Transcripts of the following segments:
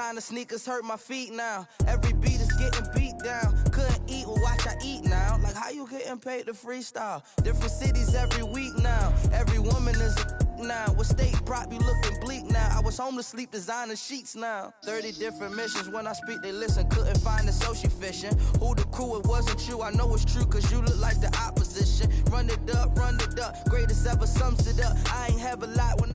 Designer sneakers hurt my feet now. Every beat is getting beat down. Couldn't eat, well watch I eat now. Like how you getting paid to freestyle? Different cities every week now. Every woman is a now. What state prop you looking bleak now? I was home to sleep, designer sheets now. 30 different missions. When I speak they listen. Couldn't find the social fishing. Who the crew, it wasn't you. I know it's true cause you look like the opposition. Run it up. Greatest ever sums it up. I ain't have a lot when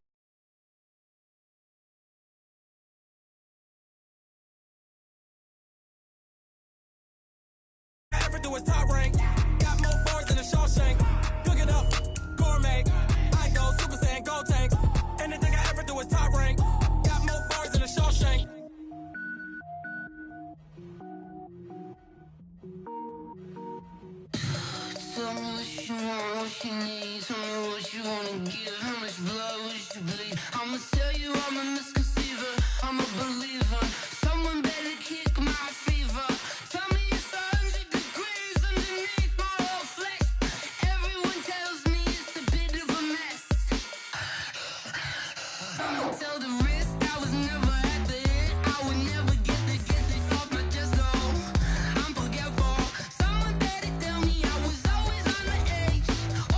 do is top rank. Got more bars than a Shawshank. Cooking up, gourmet. I go Super Saiyan, gold tank. Anything I ever do is top rank. Got more bars than a Shawshank. Tell me what you want, what you need. Tell me what you wanna give. How much blood would you bleed? I'ma tell you I'm a misconceiver. I'm a believer. Someone better kick my fever. Tell me it's 100 degrees underneath my whole flesh. Everyone tells me it's a bit of a mess. I'ma tell the risk I was never at the hit. I would never get it off my chest. Oh, I'm forgetful. Someone better tell me I was always on the edge.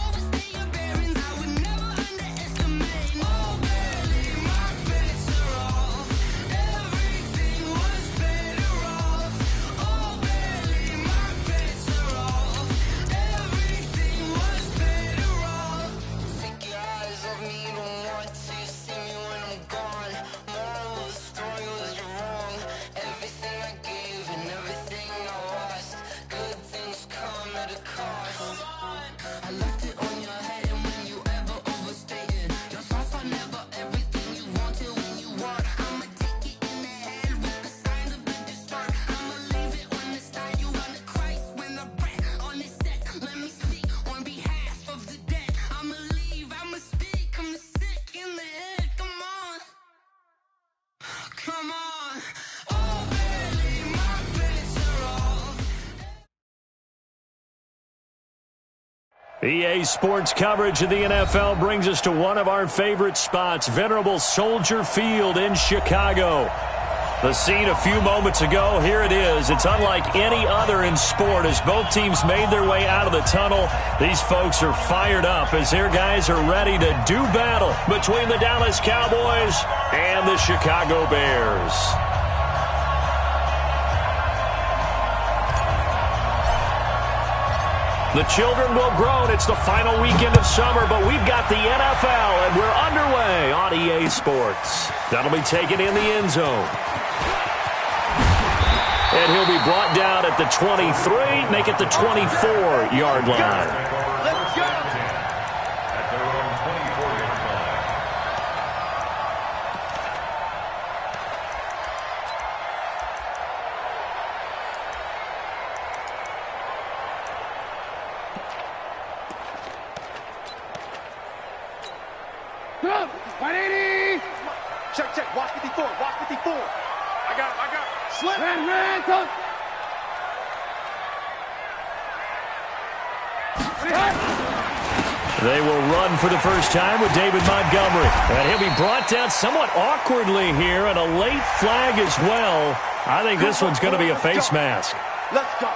Overstay your bearings, I would never underestimate. Oh, barely my bets are off. Everything was better off. Oh, barely my bets are off. Everything was better off. Take your eyes off me, you don't want to see me when I'm gone. Moral of the story was you're wrong. Everything I gave and everything I lost. Good things come at a cost. I left it on your head and when you ever overstated. Your thoughts are never everything you wanted when you want. I'ma take it in the head with the signs of the distort. I'ma leave it on the side. You on the Christ when the breath on the set. Let me speak on behalf of the dead. I'ma leave, I'ma speak. I'm the sick in the head. Come on. Come on. Oh, barely my bets are off. EA Sports coverage of the NFL brings us to one of our favorite spots, venerable Soldier Field in Chicago. The scene a few moments ago, here it is. It's unlike any other in sport as both teams made their way out of the tunnel. These folks are fired up as their guys are ready to do battle between the Dallas Cowboys and the Chicago Bears. The children will groan. It's the final weekend of summer, but we've got the NFL, and we're underway on EA Sports. That'll be taken in the end zone. And he'll be brought down at the 23, make it the 24-yard line. Let's go! At 180! Check, watch 54, watch 54. I got it. Slip. Ran, come. They will run for the first time with David Montgomery. And he'll be brought down somewhat awkwardly here, and a late flag as well. I think this one's going to be a face mask. Let's go.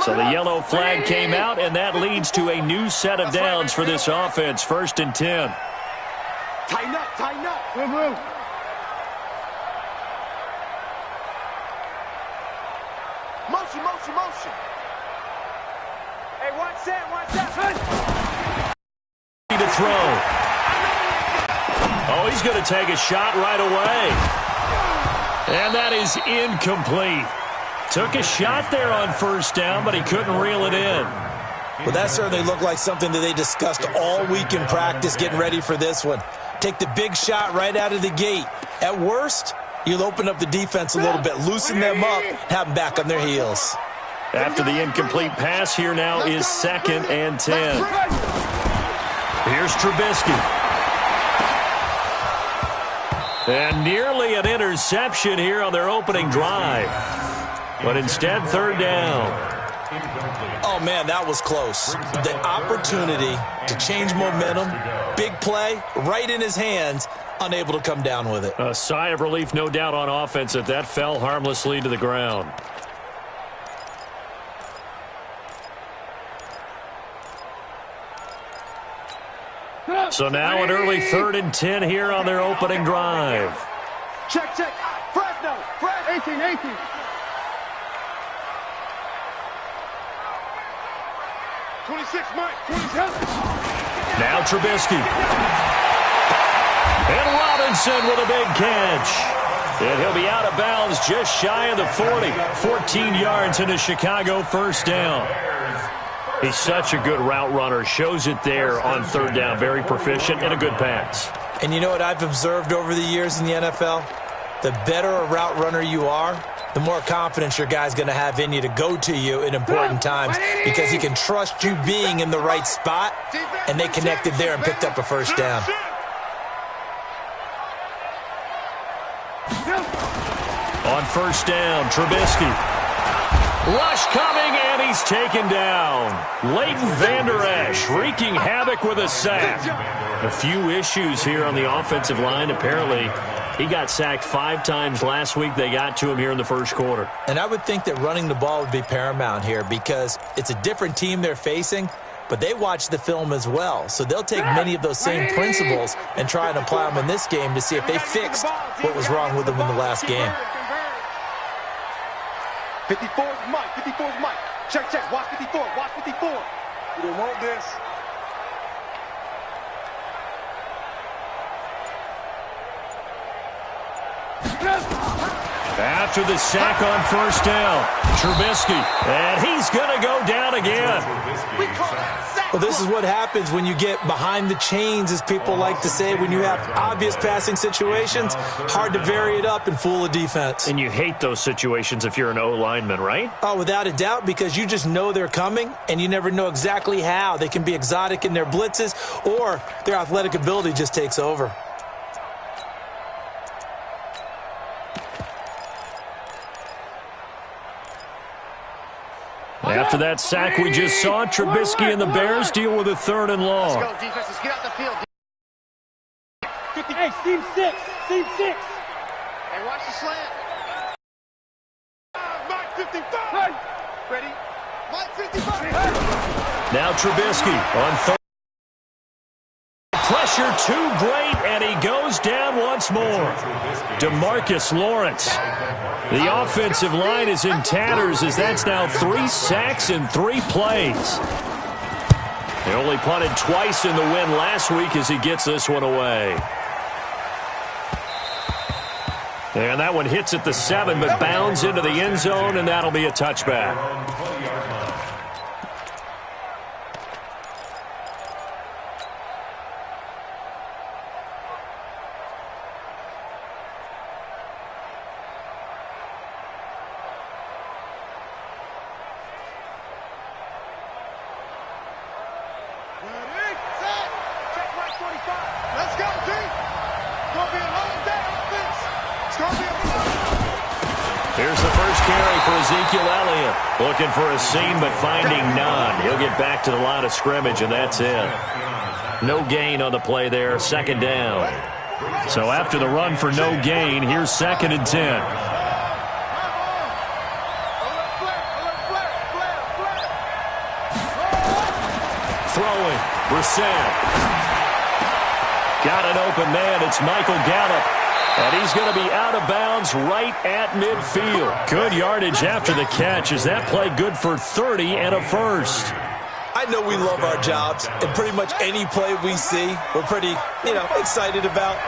So the yellow flag came out, and that leads to a new set of downs for this offense. 1st and 10. Tighten up. Move. Motion. Hey, watch that. To throw. Oh, he's going to take a shot right away. And that is incomplete. Took a shot there on 1st down, but he couldn't reel it in. Well, that certainly looked like something that they discussed all week in practice getting ready for this one. Take the big shot right out of the gate. At worst, you'll open up the defense a little bit, loosen them up, have them back on their heels. After the incomplete pass, here now is 2nd and 10. Here's Trubisky. And nearly an interception here on their opening drive. But instead, third down. Oh, man, that was close. The opportunity to change momentum, big play, right in his hands, unable to come down with it. A sigh of relief, no doubt, on offense that fell harmlessly to the ground. So now an early 3rd and 10 here on their opening drive. Check. Fresno. 18. Mike. 27. Now Trubisky. And Robinson with a big catch. And he'll be out of bounds just shy of the 40. 14 yards into Chicago, first down. He's such a good route runner. Shows it there on third down. Very proficient and a good pass. And you know what I've observed over the years in the NFL? The better a route runner you are, the more confidence your guy's going to have in you to go to you in important times because he can trust you being in the right spot, and they connected there and picked up a first down. On first down, Trubisky. Rush coming, and he's taken down. Leighton Vander Esch wreaking havoc with a sack. A few issues here on the offensive line. Apparently, he got sacked 5 times last week. They got to him here in the first quarter. And I would think that running the ball would be paramount here because it's a different team they're facing, but they watch the film as well. So they'll take many of those same principles and try and apply them in this game to see if they fixed what was wrong with them in the last game. 54's Mike. Check. Watch 54. You don't want this. After the sack on first down, Trubisky, and he's going to go down again. Well, this is what happens when you get behind the chains, as people like to say. When you have obvious passing situations, hard to vary it up and fool a defense. And you hate those situations if you're an O-lineman, right? Oh, without a doubt, because you just know they're coming, and you never know exactly how. They can be exotic in their blitzes, or their athletic ability just takes over. After that sack we just saw, Trubisky and the Bears deal with a 3rd and long. Let's go, defense. Let's get out the field. Hey, Team 6. Hey, watch the slant. Mike 55. Ready? Mike 55. Now Trubisky on 3rd. Pressure too great, and he goes down once more. DeMarcus Lawrence. The offensive line is in tatters as that's now 3 sacks in 3 plays. They only punted twice in the win last week as he gets this one away. And that one hits at the 7, but bounds into the end zone, and that'll be a touchback. Let's go, team. It's going to be a long day, offense. It's going to be a Here's the first carry for Ezekiel Elliott. Looking for a seam, but finding none. He'll get back to the line of scrimmage, and that's it. No gain on the play there, 2nd down. So after the run for no gain, here's 2nd and 10. Throwing, Brissett. Got an open man. It's Michael Gallup. And he's going to be out of bounds right at midfield. Good yardage after the catch. Is that play good for 30 and a first? I know we love our jobs, and pretty much any play we see, we're pretty, excited about.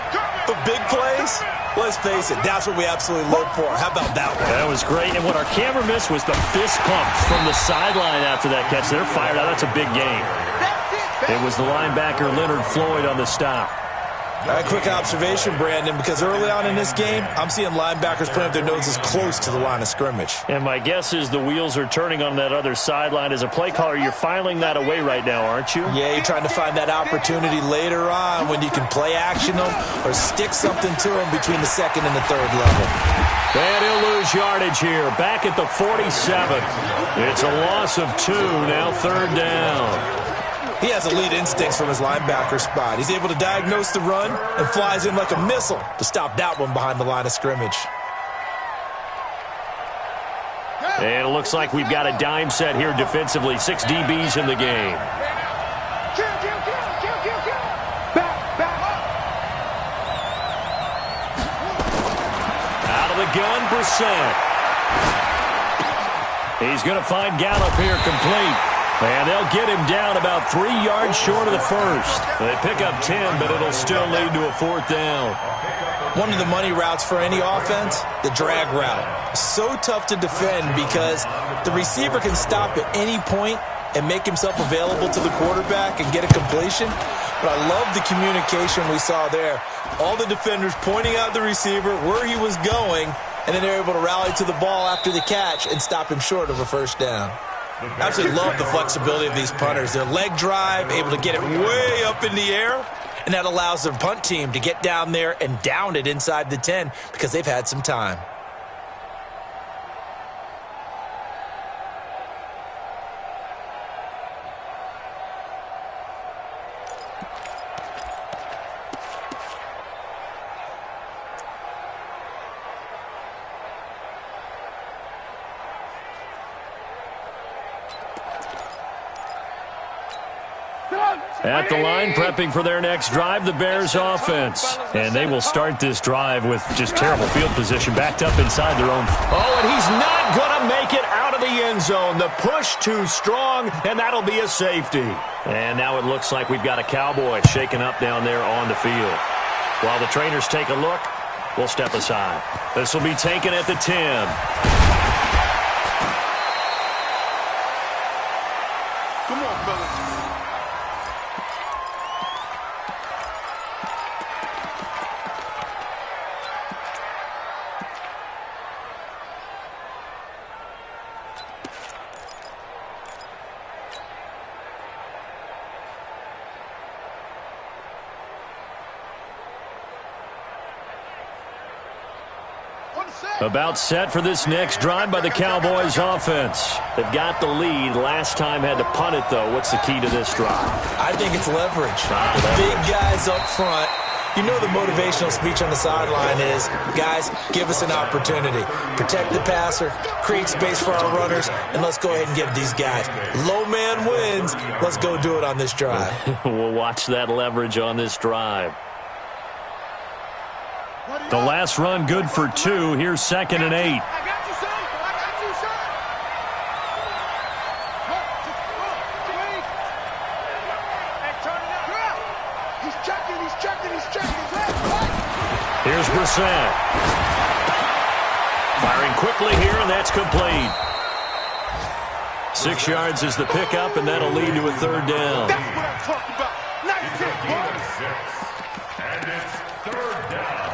But big plays, let's face it, that's what we absolutely look for. How about that one? That was great. And what our camera missed was the fist pumps from the sideline after that catch. They're fired out. That's a big game. It was the linebacker Leonard Floyd on the stop. A quick observation, Brandon, because early on in this game, I'm seeing linebackers putting up their noses close to the line of scrimmage. And my guess is the wheels are turning on that other sideline. As a play caller, you're filing that away right now, aren't you? Yeah, you're trying to find that opportunity later on when you can play action them or stick something to them between the second and the third level. And he'll lose yardage here. Back at the 47. It's a loss of 2, now third down. He has elite instincts from his linebacker spot. He's able to diagnose the run and flies in like a missile to stop that one behind the line of scrimmage. And it looks like we've got a dime set here defensively. 6 DBs in the game. Out of the gun, Brissett. He's going to find Gallup here complete. And they'll get him down about 3 yards short of the first. They pick up 10, but it'll still lead to a 4th down. One of the money routes for any offense, the drag route. So tough to defend because the receiver can stop at any point and make himself available to the quarterback and get a completion. But I love the communication we saw there. All the defenders pointing out the receiver, where he was going, and then they're able to rally to the ball after the catch and stop him short of a first down. I absolutely love the flexibility of these punters. Their leg drive, able to get it way up in the air, and that allows their punt team to get down there and down it inside the 10 because they've had some time. At the line, prepping for their next drive, the Bears offense. And they will start this drive with just terrible field position, backed up inside their own. Oh, and he's not going to make it out of the end zone. The push too strong, and that'll be a safety. And now it looks like we've got a Cowboy shaken up down there on the field. While the trainers take a look, we'll step aside. This will be taken at the 10. Come on, fellas. About set for this next drive by the Cowboys offense. They've got the lead. Last time had to punt it, though. What's the key to this drive? I think it's leverage. The big guys up front. You know the motivational speech on the sideline is, guys, give us an opportunity. Protect the passer, create space for our runners, and let's go ahead and give these guys. Low man wins. Let's go do it on this drive. We'll watch that leverage on this drive. The last run good for 2. Here's 2nd and 8. I got you, son. I got you, son. Hey, turn it up. He's checking. Here's Brissett. Firing quickly here, and that's complete. 6 yards is the pickup, and that'll lead to a 3rd down. That's what I'm talking about. Nice hit, boy. And it's 3rd down.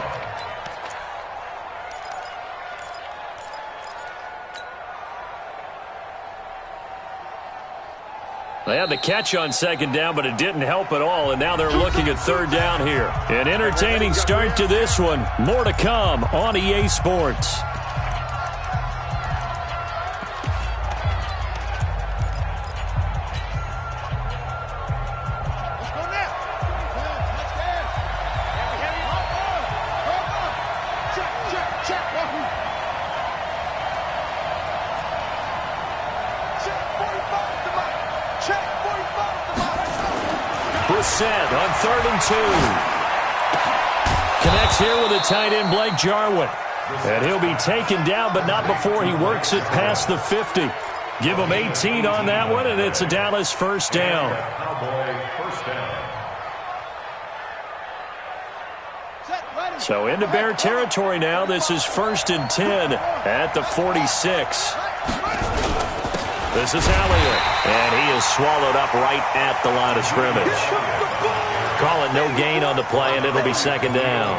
They had the catch on 2nd down, but it didn't help at all, and now they're looking at 3rd down here. An entertaining start to this one. More to come on EA Sports. Brissett on 3rd and 2. Connects here with a tight end, Blake Jarwin. And he'll be taken down, but not before he works it past the 50. Give him 18 on that one, and it's a Dallas 1st down. So into Bear territory now. This is 1st and 10 at the 46. This is Elliott, and he is swallowed up right at the line of scrimmage. call it no gain on the play, and it'll be second down.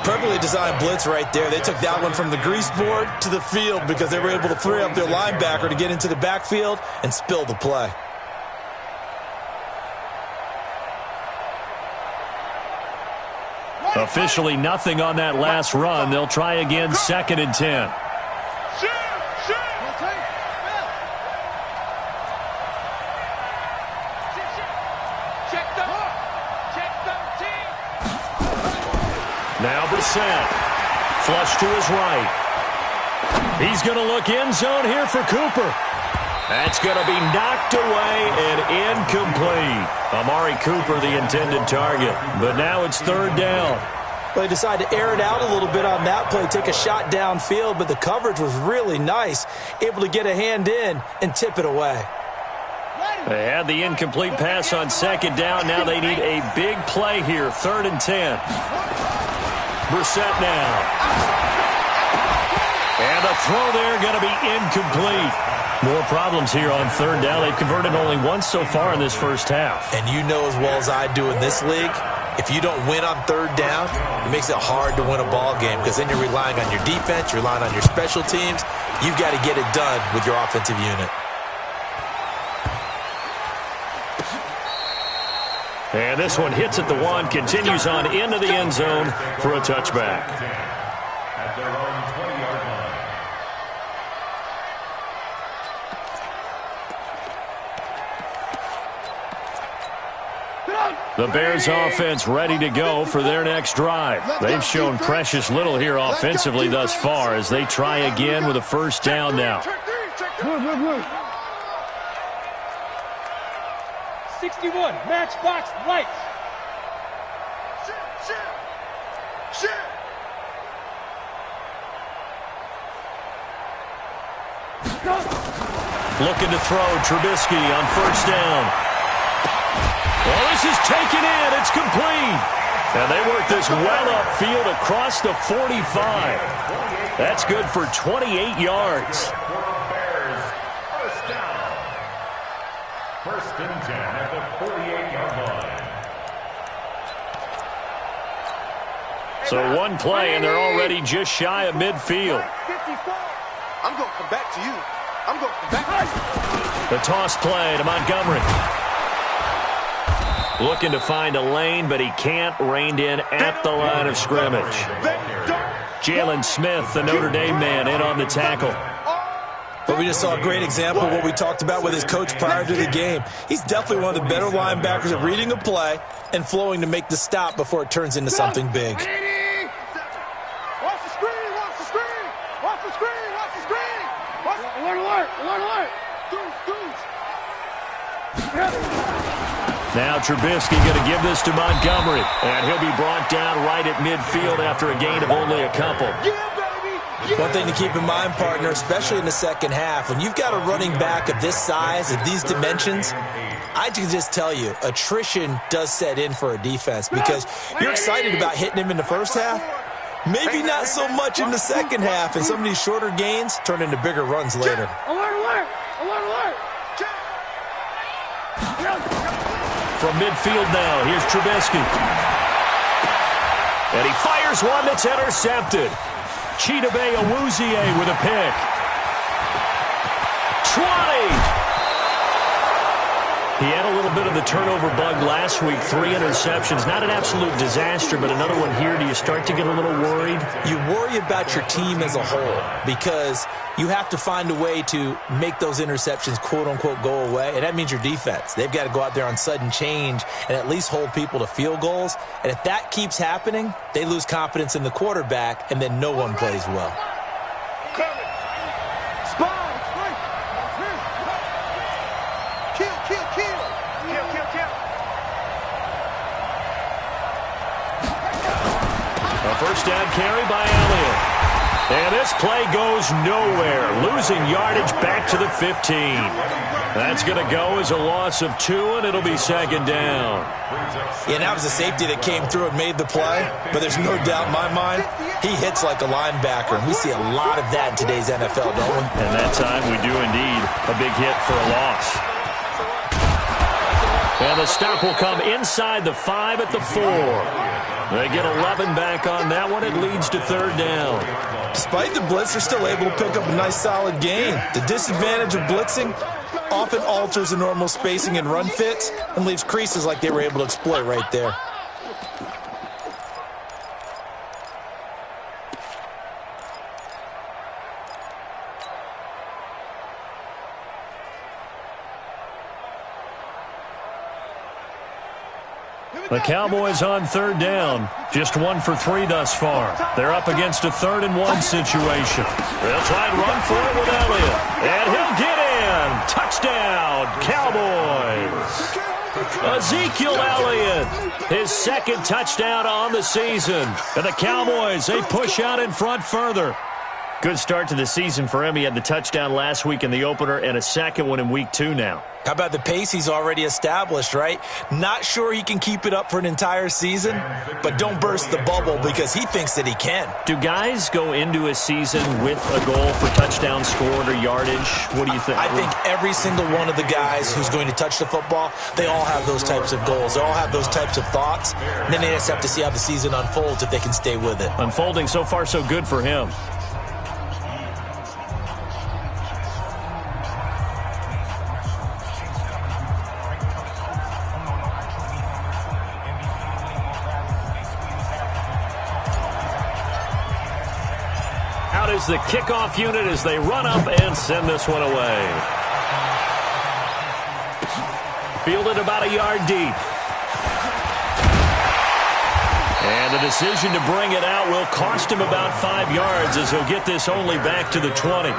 Perfectly designed blitz right there. They took that one from the grease board to the field because they were able to free up their linebacker to get into the backfield and spill the play. Officially nothing on that last run. They'll try again, 2nd and 10. Now Brissett, flush to his right. He's going to look end zone here for Cooper. That's going to be knocked away and incomplete. Amari Cooper, the intended target. But now it's 3rd down. Well, they decided to air it out a little bit on that play, take a shot downfield, but the coverage was really nice. Able to get a hand in and tip it away. They had the incomplete pass on 2nd down. Now they need a big play here, 3rd and 10. Brissett now. And the throw there going to be incomplete. More problems here on 3rd down. They've converted only once so far in this first half. And you know as well as I do in this league, if you don't win on 3rd down, it makes it hard to win a ball game because then you're relying on your defense, you're relying on your special teams. You've got to get it done with your offensive unit. And this one hits at the 1, continues on into the end zone for a touchback. At their own 20-yard line. The Bears offense ready to go for their next drive. They've shown precious little here offensively thus far as they try again with a 1st down now. 61, matchbox lights. Looking to throw, Trubisky on 1st down. Well, this is taken in. It's complete. And they work this well upfield across the 45. That's good for 28 yards. Bears, 1st down. 1st and 10 at the 48-yard line. So one play, and they're already just shy of midfield. I'm going to come back to you. I'm going to come back to you. The toss play to Montgomery. Looking to find a lane, but he can't. Reined in at the line of scrimmage. Jalen Smith, the Notre Dame man, in on the tackle. But we just saw a great example of what we talked about with his coach prior to the game. He's definitely one of the better linebackers at reading a play and flowing to make the stop before it turns into something big. Watch the screen, watch the screen, watch the screen, watch the screen. Alert, alert, alert. Now Trubisky going to give this to Montgomery, and he'll be brought down right at midfield after a gain of only a couple. One thing to keep in mind, partner, especially in the second half, when you've got a running back of this size, of these dimensions, I can just tell you, attrition does set in for a defense because you're excited about hitting him in the first half, maybe not so much in the second half, and some of these shorter gains turn into bigger runs later. Alert, alert, alert, alert. From midfield now, here's Trubisky. And he fires one that's intercepted. Chidobe Awuzie with a pick. 20! He had a little bit of the turnover bug last week, 3 interceptions. Not an absolute disaster, but another one here. Do you start to get a little worried? You worry about your team as a whole because you have to find a way to make those interceptions, quote-unquote, go away, and that means your defense. They've got to go out there on sudden change and at least hold people to field goals, and if that keeps happening, they lose confidence in the quarterback, and then no one plays well. A first down carry by Elliott. And this play goes nowhere. Losing yardage back to the 15. That's going to go as a loss of 2, and it'll be second down. Yeah, that was a safety that came through and made the play, but there's no doubt in my mind, he hits like a linebacker, and we see a lot of that in today's NFL, don't we? And that time we do indeed. A big hit for a loss. And the stop will come inside the 5 at the 4. They get 11 back on that one. It leads to third down. Despite the blitz, they're still able to pick up a nice, solid gain. The disadvantage of blitzing often alters the normal spacing and run fits and leaves creases like they were able to exploit right there. The Cowboys on third down. Just 1 for 3 thus far. They're up against a 3rd and 1 situation. They'll try and run for it with Elliott. And he'll get in. Touchdown, Cowboys. Ezekiel Elliott, his 2nd touchdown on the season. And the Cowboys, they push out in front further. Good start to the season for him. He had the touchdown last week in the opener and a 2nd one in week 2 now. How about the pace he's already established, right? Not sure he can keep it up for an entire season, but don't burst the bubble because he thinks that he can. Do guys go into a season with a goal for touchdown scored or yardage? What do you think? I think every single one of the guys who's going to touch the football, they all have those types of goals. They all have those types of thoughts. And then they just have to see how the season unfolds if they can stay with it. Unfolding so far so good for him. Is the kickoff unit as they run up and send this one away. Fielded about a yard deep. And the decision to bring it out will cost him about 5 yards as he'll get this only back to the 20.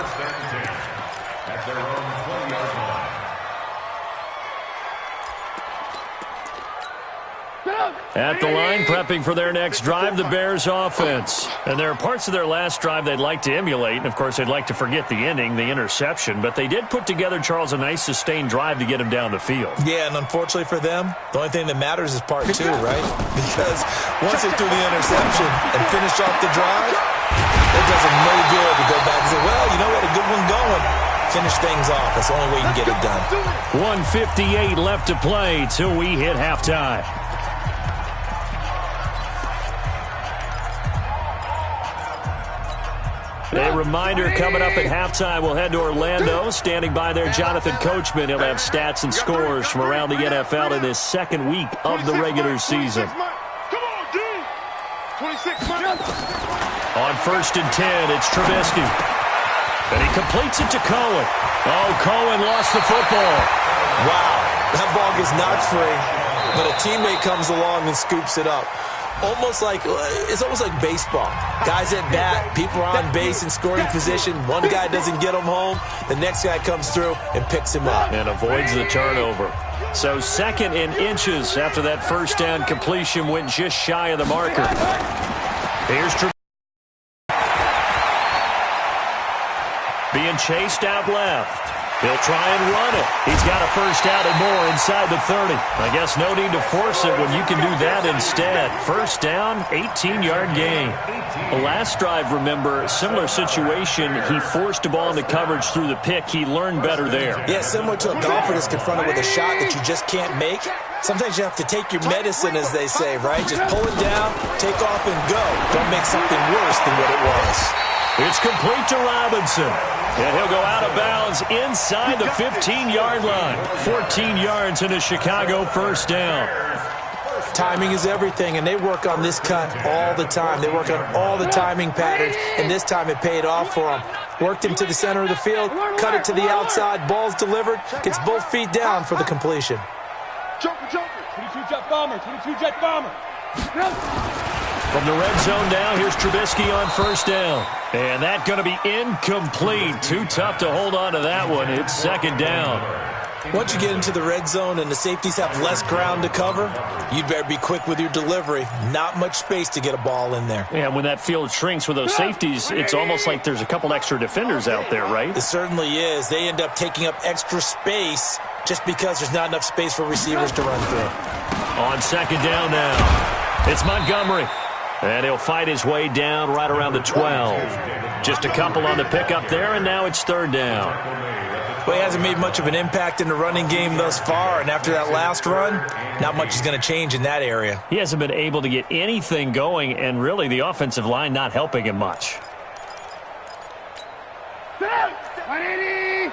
At the line, prepping for their next drive, the Bears offense. And there are parts of their last drive they'd like to emulate. And, of course, they'd like to forget the ending, the interception. But they did put together, Charles, a nice sustained drive to get him down the field. Yeah, and unfortunately for them, the only thing that matters is part 2, right? Because once they threw the interception and finished off the drive, it does them no good to go back and say, well, you know what, a good one going. Finish things off. That's the only way you can get it done. 1:58 left to play till we hit halftime. A reminder coming up at halftime, we'll head to Orlando. Standing by there, Jonathan Coachman. He'll have stats and scores from around the NFL in his 2nd week of the regular season. On 1st and 10, it's Trubisky. And he completes it to Cohen. Oh, Cohen lost the football. Wow, that ball gets knocked free, but a teammate comes along and scoops it up. It's almost like baseball. Guys at bat, people are on base in scoring position. One guy doesn't get him home. The next guy comes through and picks him up. And avoids the turnover. So 2nd in inches after that 1st down completion went just shy of the marker. Here's Trubisky. Being chased out left. He'll try and run it. He's got a 1st down and more inside the 30. I guess no need to force it when you can do that instead. 1st down, 18-yard gain. The last drive, remember, similar situation. He forced a ball into coverage through the pick. He learned better there. Yeah, similar to a golfer that's confronted with a shot that you just can't make. Sometimes you have to take your medicine, as they say, right? Just pull it down, take off, and go. Don't make something worse than what it was. It's complete to Robinson. And he'll go out of bounds inside the 15-yard line. 14 yards and a Chicago 1st down. Timing is everything, and they work on this cut all the time. They work on all the timing patterns, and this time it paid off for them. Worked him to the center of the field, cut it to the outside, ball's delivered, gets both feet down for the completion. Joker, 22 jet bomber, 22 jet bomber. From the red zone now, here's Trubisky on 1st down. And that's going to be incomplete. Too tough to hold on to that one. It's 2nd down. Once you get into the red zone and the safeties have less ground to cover, you'd better be quick with your delivery. Not much space to get a ball in there. And when that field shrinks with those safeties, it's almost like there's a couple extra defenders out there, right? It certainly is. They end up taking up extra space just because there's not enough space for receivers to run through. On 2nd down now, it's Montgomery. And he'll fight his way down right around the 12. Just a couple on the pickup there, and now it's 3rd down. Well, he hasn't made much of an impact in the running game thus far, and after that last run, not much is going to change in that area. He hasn't been able to get anything going, and really the offensive line not helping him much. 180.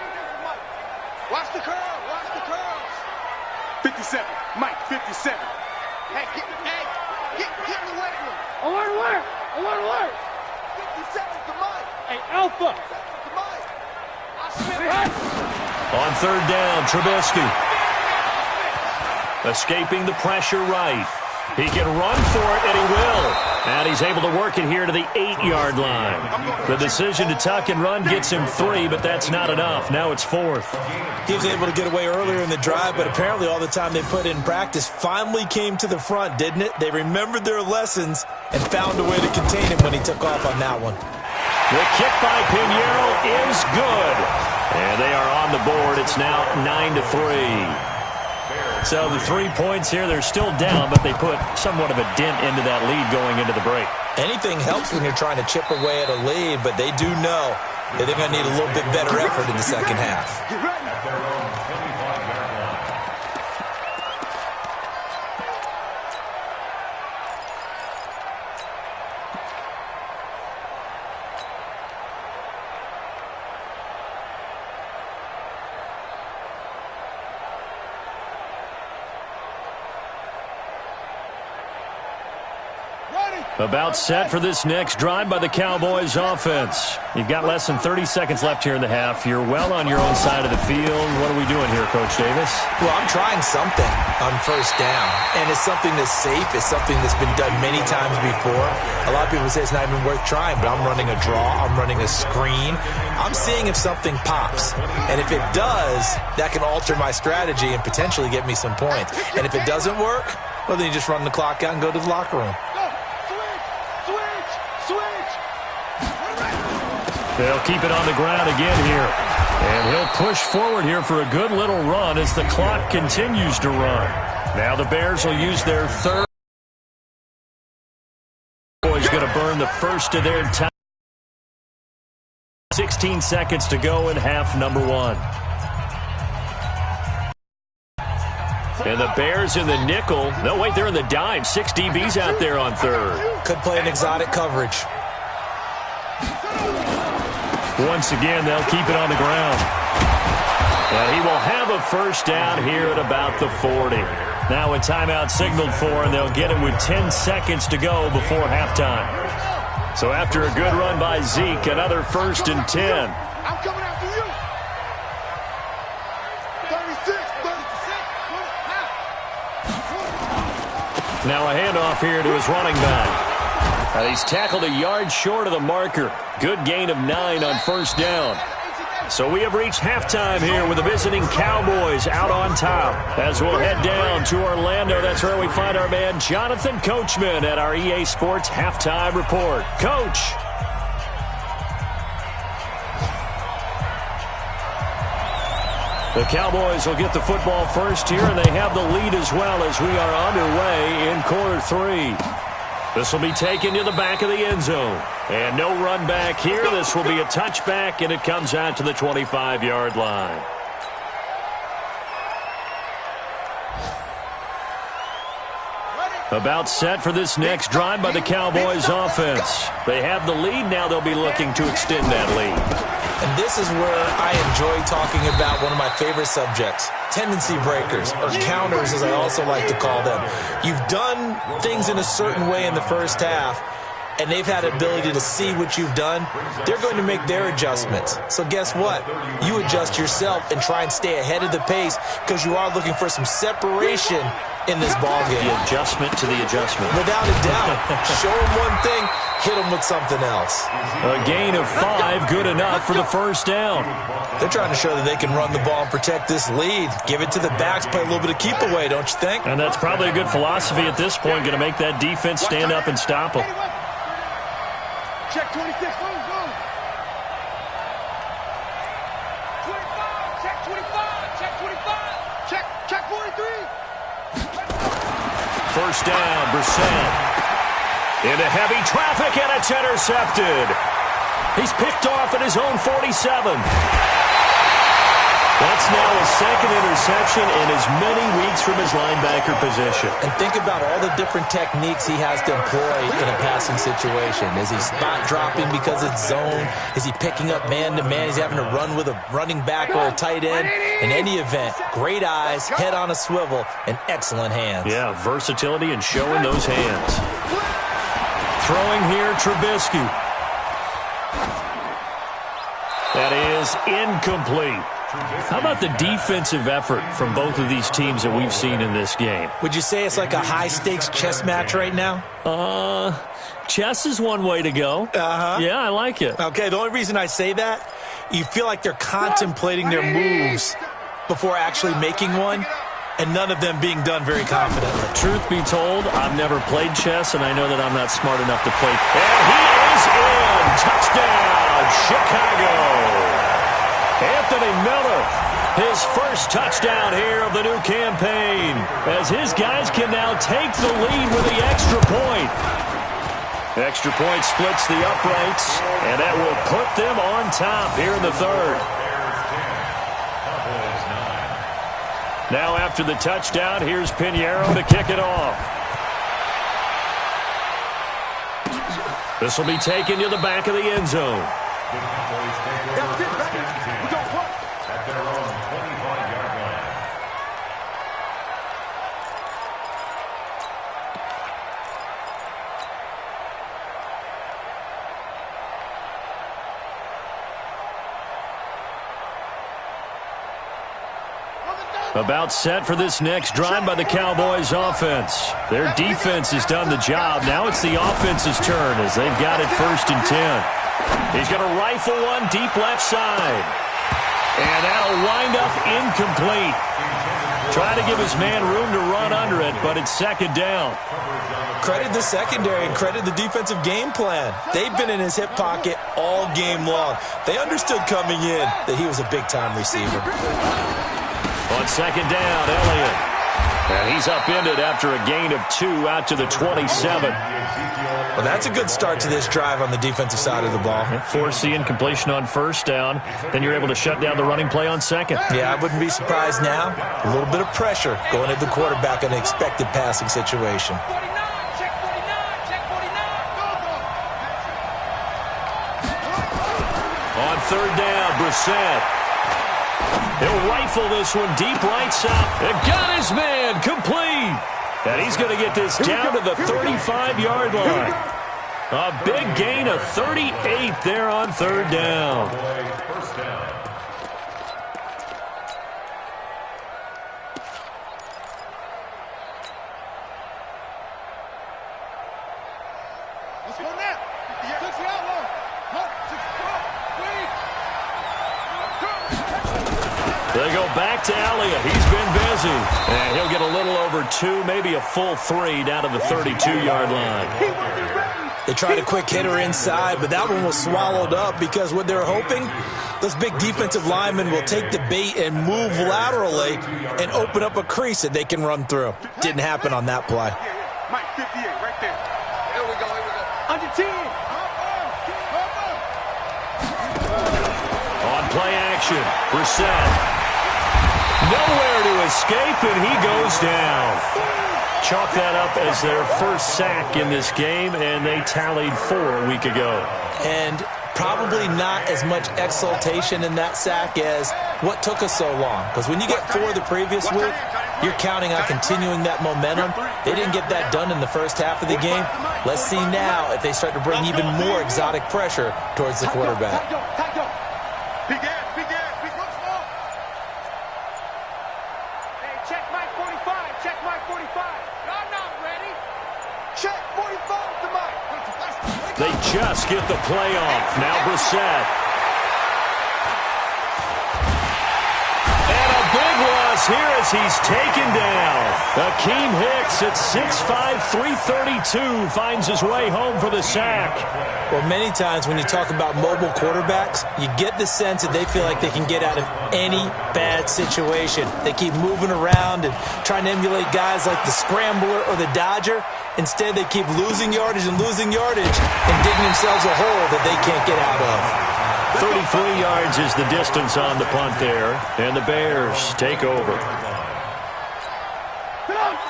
Watch the curl. Watch the curls. 57. Mike, 57. Hey, get in the weight room. Alert. 57 to Mike. Hey, Alpha. To Mike. On third down, Trubisky. Escaping the pressure right. He can run for it, and he will. And he's able to work it here to the 8-yard line. The decision to tuck and run gets him 3, but that's not enough. Now it's 4th. He was able to get away earlier in the drive, but apparently all the time they put in practice finally came to the front, didn't it? They remembered their lessons and found a way to contain him when he took off on that one. The kick by Pinheiro is good. And they are on the board. It's now 9-3. So the 3 points here, they're still down, but they put somewhat of a dent into that lead going into the break. Anything helps when you're trying to chip away at a lead, but they do know that they're going to need a little bit better effort in the second half. About set for this next drive by the Cowboys offense. You've got less than 30 seconds left here in the half. You're well on your own side of the field. What are we doing here, Coach Davis? Well, I'm trying something on first down, and it's something that's safe. It's something that's been done many times before. A lot of people say it's not even worth trying, but I'm running a draw. I'm running a screen. I'm seeing if something pops, and if it does, that can alter my strategy and potentially get me some points. And if it doesn't work, well, then you just run the clock out and go to the locker room. They'll keep it on the ground again here. And he'll push forward here for a good little run as the clock continues to run. Now the Bears will use their third. Boys going to burn the first of their time. 16 seconds to go in half number 1. And the Bears in the nickel. No, wait, they're in the dime. 6 DBs out there on third. Could play an exotic coverage. Once again, they'll keep it on the ground. And he will have a first down here at about the 40. Now a timeout signaled for, and they'll get it with 10 seconds to go before halftime. So after a good run by Zeke, another 1st and 10. I'm coming after you. 36. Now a handoff here to his running back. He's tackled a yard short of the marker. Good gain of 9 on first down. So we have reached halftime here with the visiting Cowboys out on top. As we'll head down to Orlando, that's where we find our man Jonathan Coachman at our EA Sports Halftime Report. Coach. The Cowboys will get the football first here, and they have the lead as well as we are underway in quarter 3. This will be taken to the back of the end zone. And no run back here. This will be a touchback, and it comes out to the 25-yard line. About set for this next drive by the Cowboys offense. They have the lead. Now they'll be looking to extend that lead. And this is where I enjoy talking about one of my favorite subjects, tendency breakers, or counters as I also like to call them. You've done things in a certain way in the first half, and they've had the ability to see what you've done. They're going to make their adjustments. So guess what? You adjust yourself and try and stay ahead of the pace because you are looking for some separation in this ballgame. The adjustment to the adjustment. Without a doubt. Show them one thing, hit them with something else. A gain of 5, good enough for the first down. They're trying to show that they can run the ball and protect this lead. Give it to the backs, play a little bit of keep away, don't you think? And that's probably a good philosophy at this point, going to make that defense stand up and stop them. Check 26. Go. 25. Check 25. Check 25. Check 43. First down, Brissett. Into heavy traffic, and it's intercepted. He's picked off at his own 47. That's now his second interception in as many weeks from his linebacker position. And think about all the different techniques he has to employ in a passing situation. Is he spot dropping because it's zone? Is he picking up man-to-man? Is he having to run with a running back or a tight end? In any event, great eyes, head on a swivel, and excellent hands. Yeah, versatility and showing those hands. Throwing here, Trubisky. That is incomplete. How about the defensive effort from both of these teams that we've seen in this game? Would you say it's like a high-stakes chess match right now? Chess is one way to go. Yeah, I like it. Okay, the only reason I say that, you feel like they're contemplating their moves before actually making one, and none of them being done very confidently. Truth be told, I've never played chess, and I know that I'm not smart enough to play. And he is in! Touchdown, Chicago! Anthony Miller, his first touchdown here of the new campaign, as his guys can now take the lead with the extra point. Extra point splits the uprights, and that will put them on top here in the third. Now after the touchdown, here's Pinheiro to kick it off. This will be taken to the back of the end zone. At their own 25-yard line. About set for this next drive by the Cowboys offense. Their defense has done the job. Now it's the offense's turn as they've got it 1st and 10. He's going to rifle one deep left side. And that'll wind up incomplete. Trying to give his man room to run under it, but it's 2nd down. Credit the secondary and credit the defensive game plan. They've been in his hip pocket all game long. They understood coming in that he was a big-time receiver. On 2nd down, Elliott. And he's upended after a gain of 2 out to the 27. Well, that's a good start to this drive on the defensive side of the ball. Force the incompletion on 1st down. Then you're able to shut down the running play on 2nd. Yeah, I wouldn't be surprised now. A little bit of pressure going at the quarterback in an expected passing situation. On 3rd down, Brissett. He'll rifle this one deep right side. And got his man complete. And he's going to get this down to the 35-yard line. A big gain of 38 there on 3rd down. First down. Let's go now. Touch the outlaw. They go back to Elliott. He's been busy. And he'll get a little over 2, maybe a full 3 down to the 32-yard line. They tried a quick hitter inside, but that one was swallowed up because what they're hoping, those big defensive linemen will take the bait and move laterally and open up a crease that they can run through. Didn't happen on that play. Mike 58 right there. Here we go, here we go. Under 10. On play action, Brissett. Nowhere to escape, and he goes down. Chalk that up as their first sack in this game, and they tallied 4 a week ago. And probably not as much exultation in that sack as what took us so long. Because when you get 4 the previous week, you're counting on continuing that momentum. They didn't get that done in the first half of the game. Let's see now if they start to bring even more exotic pressure towards the quarterback. Big ass, big ass, big look small. Hey, check Mike 45, check Mike 45. I'm not ready. Check 45 to Mike. They just get the play off. Now Brissett. And a big loss here as he's taken down. Akeem Hicks at 6'5", 332 finds his way home for the sack. Well, many times when you talk about mobile quarterbacks, you get the sense that they feel like they can get out of any bad situation. They keep moving around and trying to emulate guys like the Scrambler or the Dodger. Instead, they keep losing yardage and digging themselves a hole that they can't get out of. 33 yards is the distance on the punt there, and the Bears take over.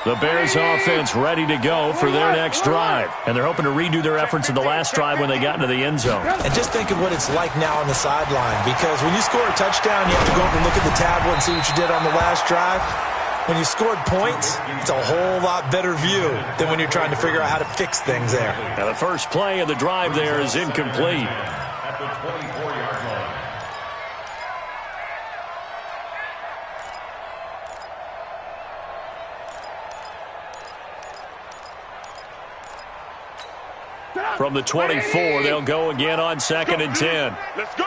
The Bears offense ready to go for their next drive, and they're hoping to redo their efforts in the last drive when they got into the end zone. And just think of what it's like now on the sideline, because when you score a touchdown, you have to go over and look at the tablet and see what you did on the last drive. When you scored points, it's a whole lot better view than when you're trying to figure out how to fix things there. Now the first play of the drive there is incomplete. At the 24-yard line. From the 24, they'll go again on 2nd and 10. Let's go.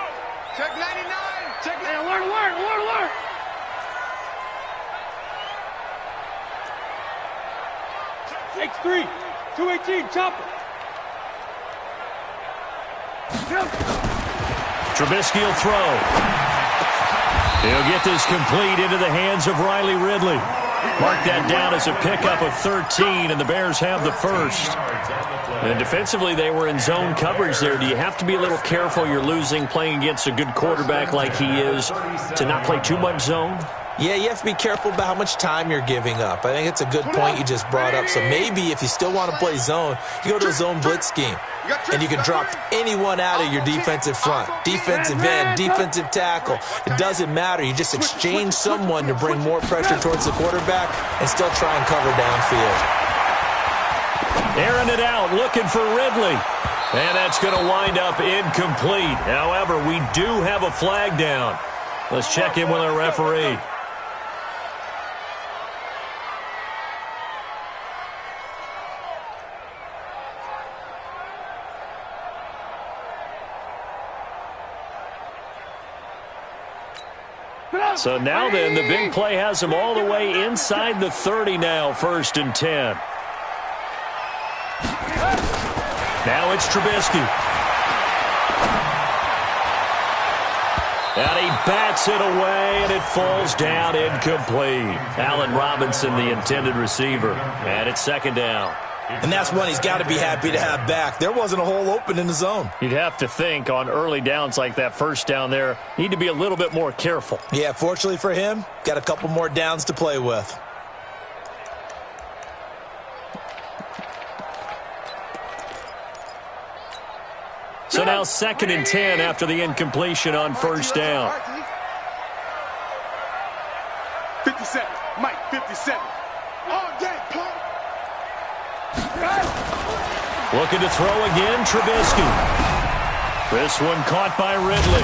Check 99. Check 99. Alert. X3, 218, chopper. Trubisky will throw. He'll get this complete into the hands of Riley Ridley. Mark that down as a pickup of 13, and the Bears have the first. And defensively, they were in zone coverage there. Do you have to be a little careful? You're losing playing against a good quarterback like he is to not play too much zone? Yeah, you have to be careful about how much time you're giving up. I think it's a good point you just brought up. So maybe if you still want to play zone, you go to a zone blitz scheme. And you can drop anyone out of your defensive front. Defensive end, defensive tackle. It doesn't matter. You just exchange someone to bring more pressure towards the quarterback and still try and cover downfield. Airing it out, looking for Ridley. And that's going to wind up incomplete. However, we do have a flag down. Let's check in with our referee. So now then, the big play has him all the way inside the 30 now, 1st and 10. Now it's Trubisky. And he bats it away, and it falls down incomplete. Allen Robinson, the intended receiver. And it's 2nd down. And that's one he's got to be happy to have back. There wasn't a hole open in the zone. You'd have to think on early downs like that 1st down there, need to be a little bit more careful. Yeah, fortunately for him, got a couple more downs to play with. So now 2nd and 10 after the incompletion on 1st down. 57. Mike, 57. All day, punk. Looking to throw again, Trubisky. This one caught by Ridley.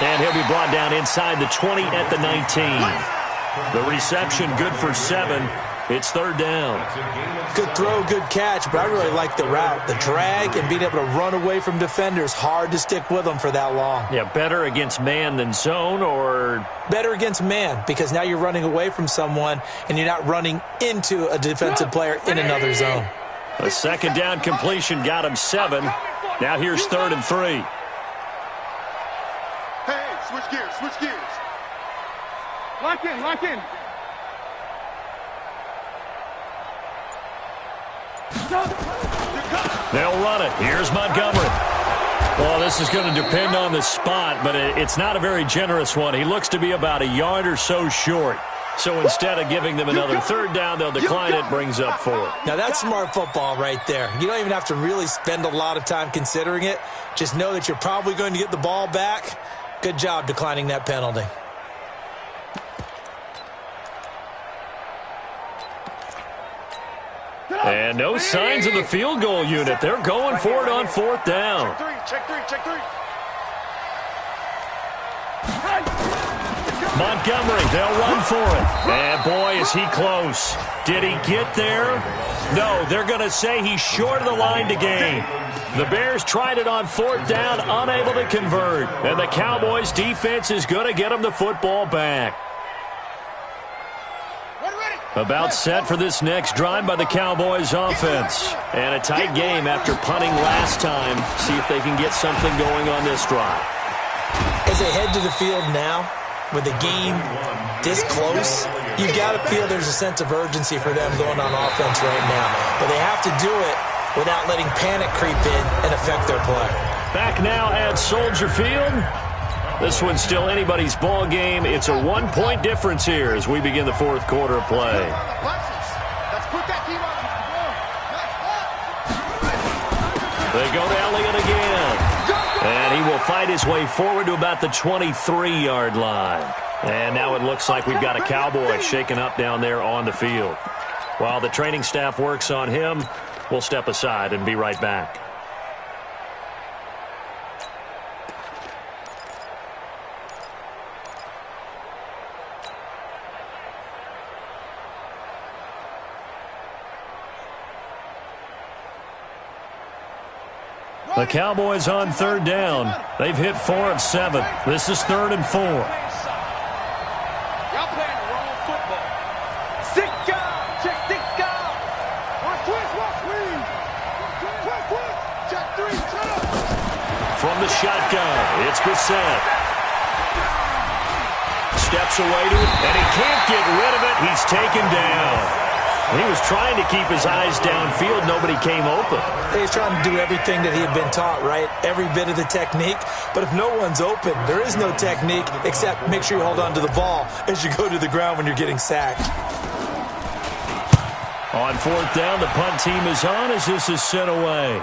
And he'll be brought down inside the 20 at the 19. The reception good for 7. It's 3rd down. Good throw, good catch, but I really like the route. The drag and being able to run away from defenders, hard to stick with them for that long. Yeah, better against man than zone, or? Better against man, because now you're running away from someone and you're not running into a defensive player in another zone. A 2nd down completion got him 7. Now here's 3rd and 3. Hey, switch gears, switch gears. Lock in. They'll run it. Here's Montgomery. Well, this is going to depend on the spot, but it's not a very generous one. He looks to be about a yard or so short. So instead of giving them another 3rd down, they'll decline it, brings up 4. Now, that's smart football right there. You don't even have to really spend a lot of time considering it. Just know that you're probably going to get the ball back. Good job declining that penalty. And no signs of the field goal unit. They're going for it on 4th down. Check three. Montgomery, they'll run for it. And boy, is he close. Did he get there? No, they're going to say he's short of the line to gain. The Bears tried it on 4th down, unable to convert. And the Cowboys' defense is going to get them the football back. About set for this next drive by the Cowboys offense. And a tight game after punting last time. See if they can get something going on this drive. As they head to the field now, with the game this close, you've got to feel there's a sense of urgency for them going on offense right now. But they have to do it without letting panic creep in and affect their play. Back now at Soldier Field. This one's still anybody's ball game. It's a 1-point difference here as we begin the fourth quarter of play. They go to Elliott again. And he will fight his way forward to about the 23-yard line. And now it looks like we've got a Cowboy shaken up down there on the field. While the training staff works on him, we'll step aside and be right back. The Cowboys on third down. They've hit 4 of 7. This is 3rd and 4. Y'all playing the wrong football. 6 guys. Check 6 guys. Watch twist, watch swing. Twist. Check 3, shut up. From the shotgun, it's Brissett. Steps away to it, and he can't get rid of it. He's taken down. He was trying to keep his eyes downfield. Nobody came open. He's trying to do everything that he had been taught, right? Every bit of the technique. But if no one's open, there is no technique except make sure you hold on to the ball as you go to the ground when you're getting sacked. On 4th down, the punt team is on as this is sent away.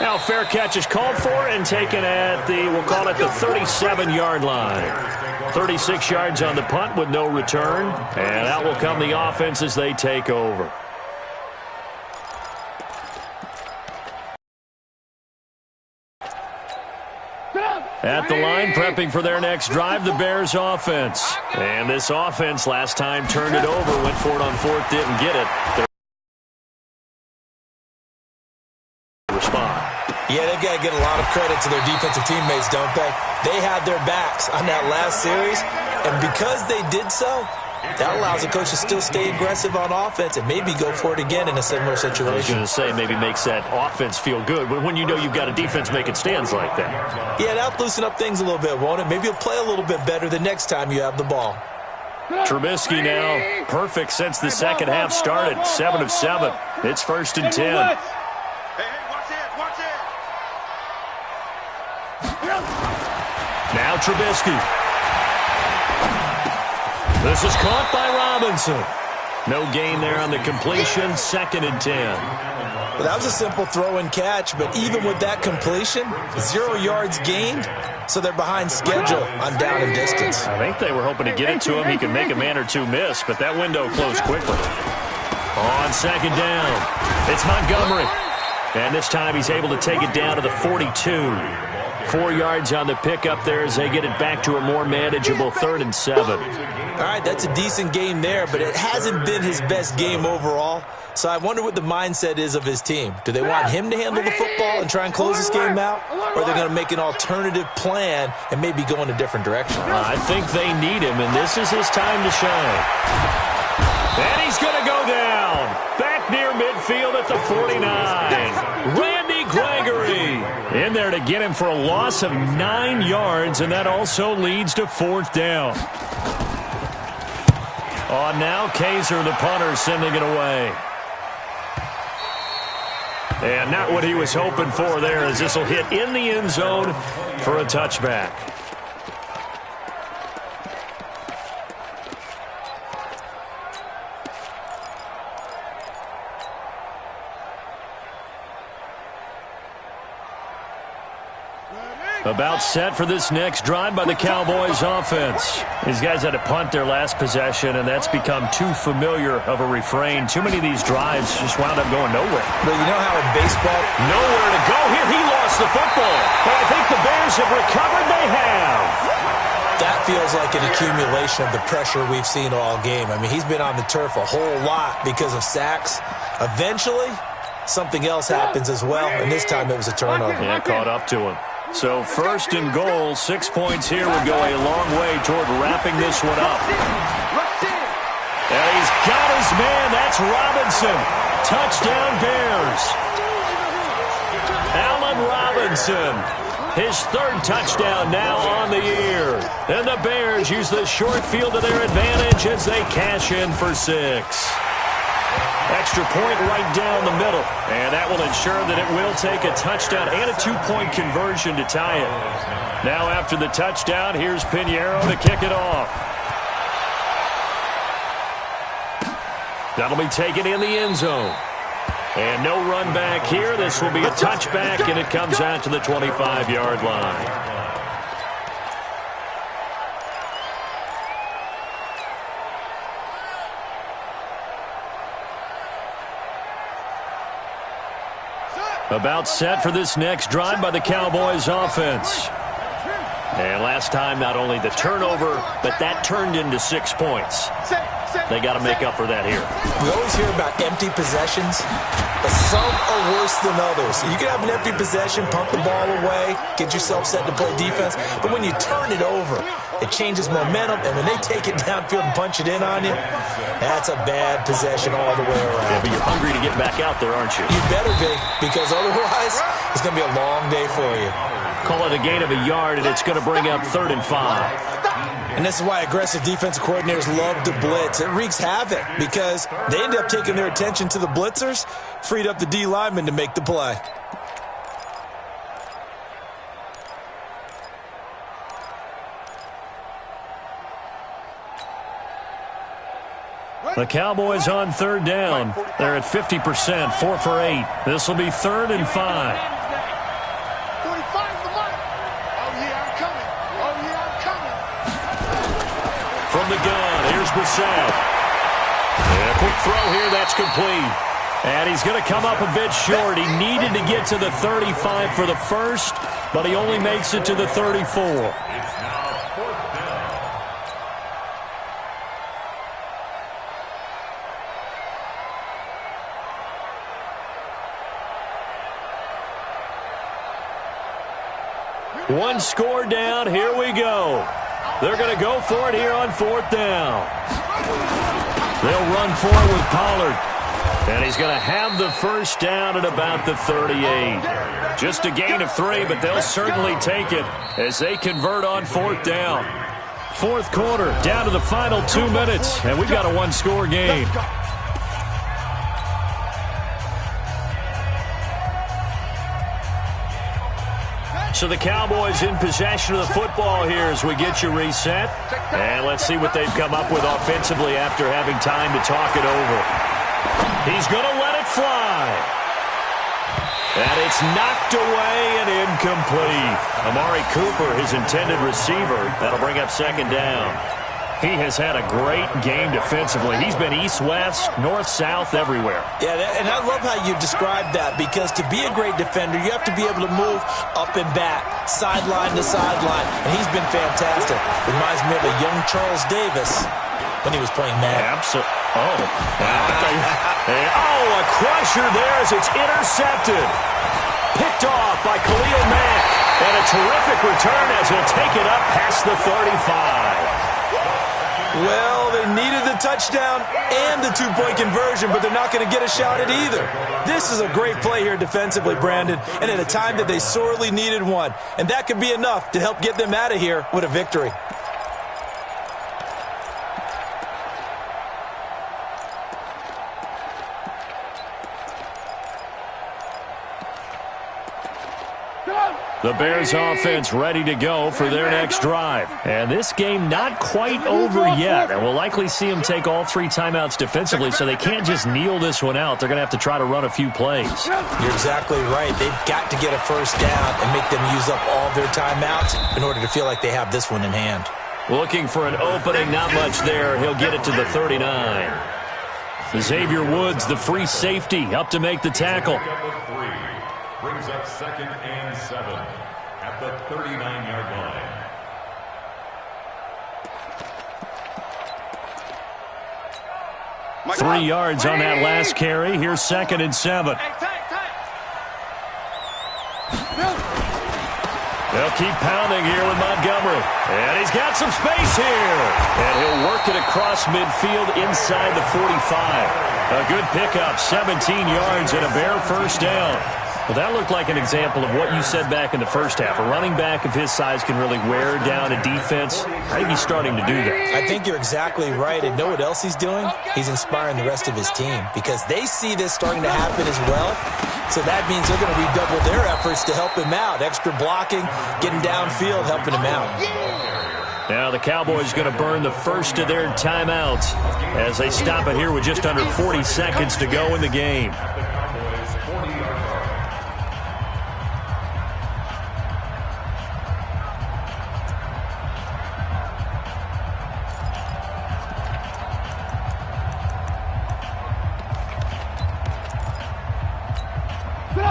Now fair catch is called for and taken at the, we'll call it the 37-yard line. 36 yards on the punt with no return. And out will come the offense as they take over. At the line, prepping for their next drive, the Bears offense. And this offense last time turned it over, went for it on 4th, didn't get it. Respond. Yeah, they've got to get a lot of credit to their defensive teammates, don't they? They had their backs on that last series, and because they did so, that allows the coach to still stay aggressive on offense and maybe go for it again in a similar situation. I was going to say maybe makes that offense feel good, but when you know you've got a defense making stands like that. Yeah, that'll loosen up things a little bit, won't it? Maybe you'll play a little bit better the next time you have the ball. Trubisky now perfect since the second half started. 7 of 7. It's 1st and 10. Now Trubisky. This is caught by Robinson. No gain there on the completion. 2nd and 10. Well, that was a simple throw and catch, but even with that completion, 0 yards gained, so they're behind schedule on down and distance. I think they were hoping to get it to him. He could make a man or two miss, but that window closed quickly. On 2nd down, it's Montgomery. And this time he's able to take it down to the 42. 4 yards on the pickup there as they get it back to a more manageable 3rd and 7. All right, that's a decent game there, but it hasn't been his best game overall. So I wonder what the mindset is of his team. Do they want him to handle the football and try and close this game out? Or are they going to make an alternative plan and maybe go in a different direction? I think they need him, and this is his time to shine. And he's going to go down. Back near midfield at the 49. Randy Gregory in there to get him for a loss of 9 yards, and that also leads to 4th down. On now, Kaiser, the punter, sending it away. And not what he was hoping for there, as this will hit in the end zone for a touchback. About set for this next drive by the Cowboys offense. These guys had to punt their last possession, and that's become too familiar of a refrain. Too many of these drives just wound up going nowhere. But you know how in baseball, nowhere to go here. He lost the football. But I think the Bears have recovered. They have. That feels like an accumulation of the pressure we've seen all game. I mean, he's been on the turf a whole lot because of sacks. Eventually, something else happens as well, and this time it was a turnover. Yeah, caught up to him. So 1st and goal, 6 points here would go a long way toward wrapping this one up. And he's got his man. That's Robinson. Touchdown Bears. Allen Robinson. His 3rd touchdown now on the year. And the Bears use the short field to their advantage as they cash in for 6. Extra point right down the middle. And that will ensure that it will take a touchdown and a two-point conversion to tie it. Now after the touchdown, here's Pinheiro to kick it off. That'll be taken in the end zone. And no run back here. This will be a touchback, and it comes out to the 25-yard line. About set for this next drive by the Cowboys offense. And last time, not only the turnover, but that turned into 6 points. They got to make up for that here. We always hear about empty possessions, but some are worse than others. You can have an empty possession, pump the ball away, get yourself set to play defense, but when you turn it over, it changes momentum, and when they take it downfield and punch it in on you, that's a bad possession all the way around. Yeah, but you're hungry to get back out there, aren't you? You better be, because otherwise, it's going to be a long day for you. Call it a gain of a yard, and it's going to bring up 3rd and 5. And this is why aggressive defensive coordinators love to blitz. It wreaks havoc because they end up taking their attention to the blitzers, freed up the D lineman to make the play. The Cowboys on 3rd down. They're at 50%, 4 for 8. This will be 3rd and 5. From the gun, here's Brissett. And a quick throw here, that's complete. And he's going to come up a bit short. He needed to get to the 35 for the first, but he only makes it to the 34. One score down, here we go. They're going to go for it here on 4th down. They'll run for it with Pollard. And he's going to have the first down at about the 38. Just a gain of 3, but they'll certainly take it as they convert on 4th down. 4th quarter, down to the final 2 minutes, and we've got a one-score game. So the Cowboys in possession of the football here as we get you reset. And let's see what they've come up with offensively after having time to talk it over. He's going to let it fly. And it's knocked away and incomplete. Amari Cooper, his intended receiver. That'll bring up 2nd down. He has had a great game defensively. He's been east-west, north-south, everywhere. Yeah, and I love how you described that, because to be a great defender, you have to be able to move up and back, sideline to sideline, and he's been fantastic. Reminds me of a young Charles Davis when he was playing Madden. Absolutely. A crusher there as it's intercepted. Picked off by Khalil Mack. And a terrific return as he'll take it up past the 35. Well, they needed the touchdown and the two-point conversion, but they're not going to get a shot at either. This is a great play here defensively, Brandon, and at a time that they sorely needed one. And that could be enough to help get them out of here with a victory. The Bears offense ready to go for their next drive. And this game not quite over yet. And we'll likely see them take all 3 timeouts defensively, so they can't just kneel this one out. They're going to have to try to run a few plays. You're exactly right. They've got to get a first down and make them use up all their timeouts in order to feel like they have this one in hand. Looking for an opening, not much there. He'll get it to the 39. Xavier Woods, the free safety, up to make the tackle. Brings up 2nd and 7 at the 39-yard line. 3 yards on that last carry. Here's 2nd and 7. They'll keep pounding here with Montgomery. And he's got some space here. And he'll work it across midfield inside the 45. A good pickup, 17 yards and a Bear first down. Well, that looked like an example of what you said back in the first half. A running back of his size can really wear down a defense. I think he's starting to do that. I think you're exactly right. And know what else he's doing? He's inspiring the rest of his team because they see this starting to happen as well. So that means they're going to redouble their efforts to help him out. Extra blocking, getting downfield, helping him out. Now the Cowboys going to burn the first of their timeouts as they stop it here with just under 40 seconds to go in the game.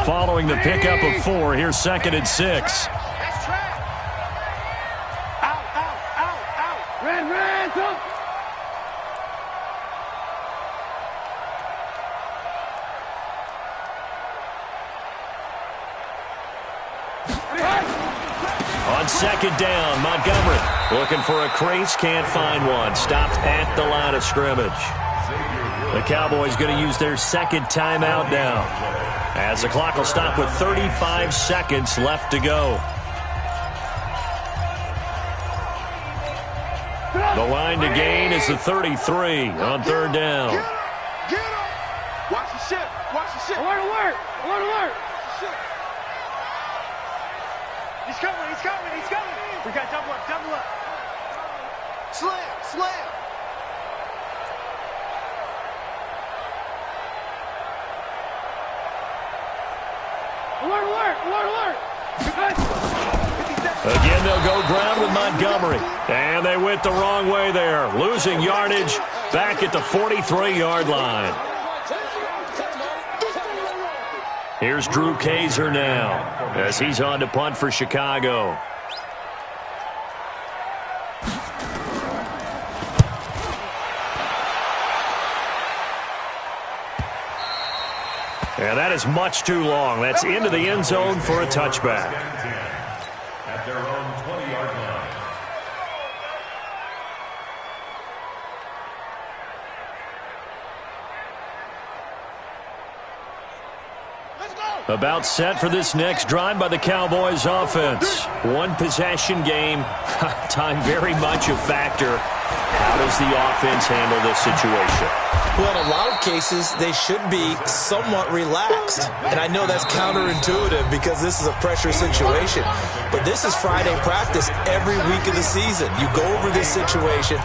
Following the pickup of 4, here's 2nd and 6. On 2nd down, Montgomery looking for a crease, can't find one. Stopped at the line of scrimmage. The Cowboys going to use their 2nd timeout now, as the clock will stop with 35 seconds left to go. The line to gain is the 33 on 3rd down. Get him! Watch the ship. Watch the ship. Alert! He's coming. We got double up. Slam. Alert! Again, they'll go ground with Montgomery. And they went the wrong way there, losing yardage back at the 43-yard line. Here's Drew Kaiser now as he's on to punt for Chicago. And that is much too long. That's into the end zone for a touchback. At their own 20-yard line. About set for this next drive by the Cowboys offense. One possession game. Time very much a factor. How does the offense handle this situation? Well, in a lot of cases, they should be somewhat relaxed. And I know that's counterintuitive because this is a pressure situation. But this is Friday practice every week of the season. You go over this situation,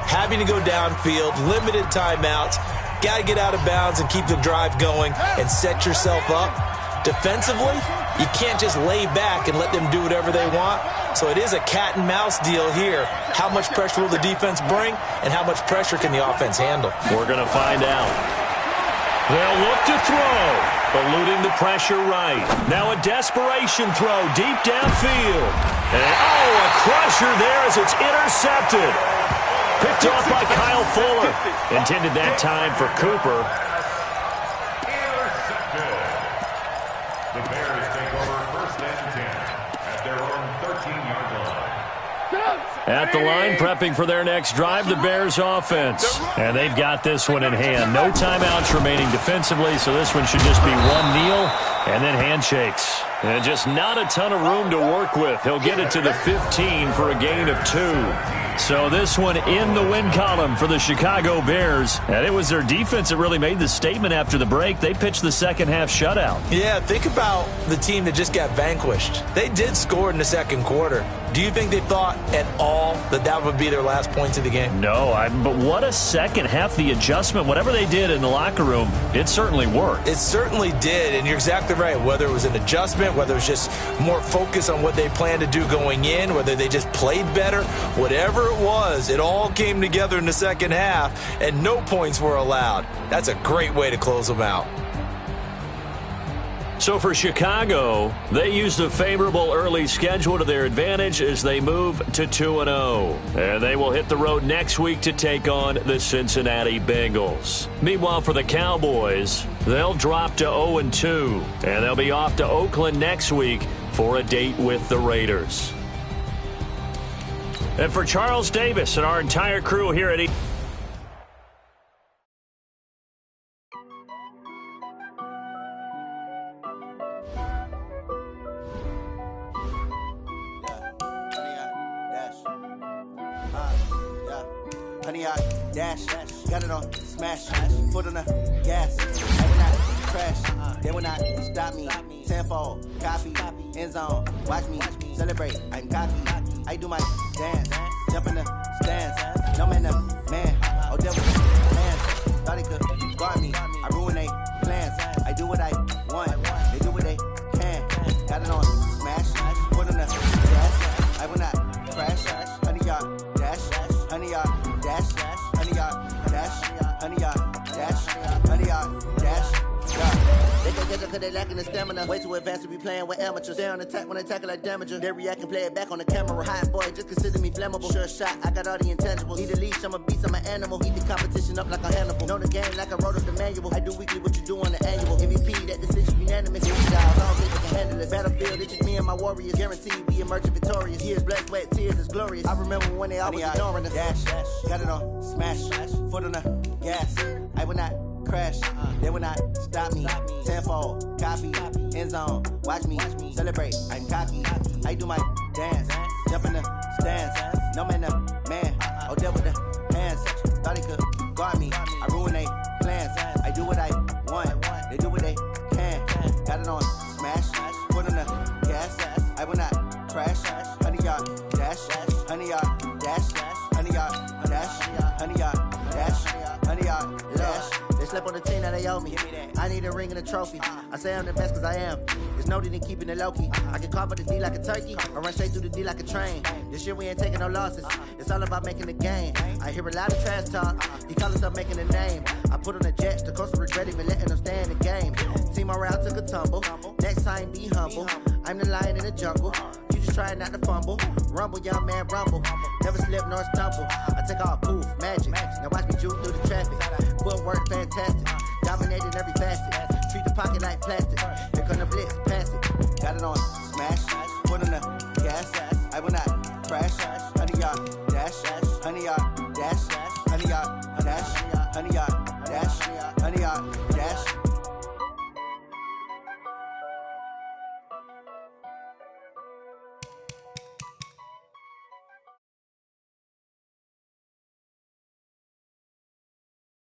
having to go downfield, limited timeouts, got to get out of bounds and keep the drive going and set yourself up. Defensively, you can't just lay back and let them do whatever they want. So it is a cat and mouse deal here. How much pressure will the defense bring, and how much pressure can the offense handle? We're going to find out. They'll look to throw, eluding the pressure right. Now a desperation throw deep downfield. And a crusher there as it's intercepted. Picked off by Kyle Fuller. Intended that time for Cooper. The Bears take over 1st and 10 at their own 13-yard line. At the line, prepping for their next drive, the Bears offense. And they've got this one in hand. No timeouts remaining defensively, so this one should just be one kneel and then handshakes. And just not a ton of room to work with. He'll get it to the 15 for a gain of 2. So this one in the win column for the Chicago Bears. And it was their defense that really made the statement after the break. They pitched the second half shutout. Yeah, think about the team that just got vanquished. They did score in the second quarter. Do you think they thought at all that that would be their last points of the game? No, but what a second half. The adjustment, whatever they did in the locker room, it certainly worked. It certainly did, and you're exactly right. Whether it was an adjustment, whether it was just more focus on what they planned to do going in, whether they just played better, whatever it was, it all came together in the second half, and no points were allowed. That's a great way to close them out. So for Chicago, they used a favorable early schedule to their advantage as they move to 2-0. And they will hit the road next week to take on the Cincinnati Bengals. Meanwhile, for the Cowboys, they'll drop to 0-2. And they'll be off to Oakland next week for a date with the Raiders. And for Charles Davis and our entire crew here at dash. Got it on smash, foot on the gas. I will not crash, they will not stop me. Tenfold, copy, end zone, watch me celebrate. I'm cocky, I do my dance, jump in the stands. No man, oh devil, man. Thought he could guard me, I ruin they plans. I do what I want, they do what they can. Got it on smash, foot on the gas. I will not crash, 100 yard dash, 100 yard dash, 100 yard dash, 100 yard dash, 100 yard dash. They can get you cause they lacking the stamina. Way too advanced to be playing with amateurs. Stay on attack when I tackle like damager. They react and play it back on the camera. Hot boy, just consider me flammable. Sure shot, I got all the intangibles. Need a leash, I'm a beast, I'm an animal. Eat the competition up like a Hannibal. Know the game like I wrote up the manual. I do weekly what you do on the annual. MVP, that decision unanimous. Dials, all they can handle it. Battlefield, it's just me and my warriors. Guaranteed we emerging victorious. Years, blood, sweat, tears, it's glorious. I remember when they always ignoring us. Dash, got it on smash, foot on the gas. I will not crash, they will not stop me. Tenfold, copy, end zone, watch me celebrate. I'm cocky, I do my dance, jump in the stands. No man, oh devil with the hands. Thought he could guard me, I ruin they plans. I do what I want, they do what they can. Got it on smash, foot on the gas. I will not crash, 100 yard dash, 100 yard dash, 100 yard dash, 100 yard dash, 100 yard dash. They slept on the team that they owe me. I need a ring and a trophy. I say I'm the best cause I am. There's no need in keeping it low-key. I can carve up the D like a turkey or run straight through the D like a train. This year we ain't taking no losses. It's all about making the game. I hear a lot of trash talk. He call himself making a name. I put on the Jets. The coach will regret even letting them stay in the game. Team morale took a tumble. Next time be humble. I'm the lion in the jungle. You just try not to fumble. Rumble, young man, rumble. Never slip nor stumble. I take off, poof, magic. Now watch me juke through the traffic. Footwork fantastic. Dominating every facet. Treat the pocket like plastic. Here come the blitz, pass it. Got it on smash. Foot on the gas. I will not crash. 100 yard dash. 100 yard dash. 100 yard dash. 100 yard dash. 100 yard dash.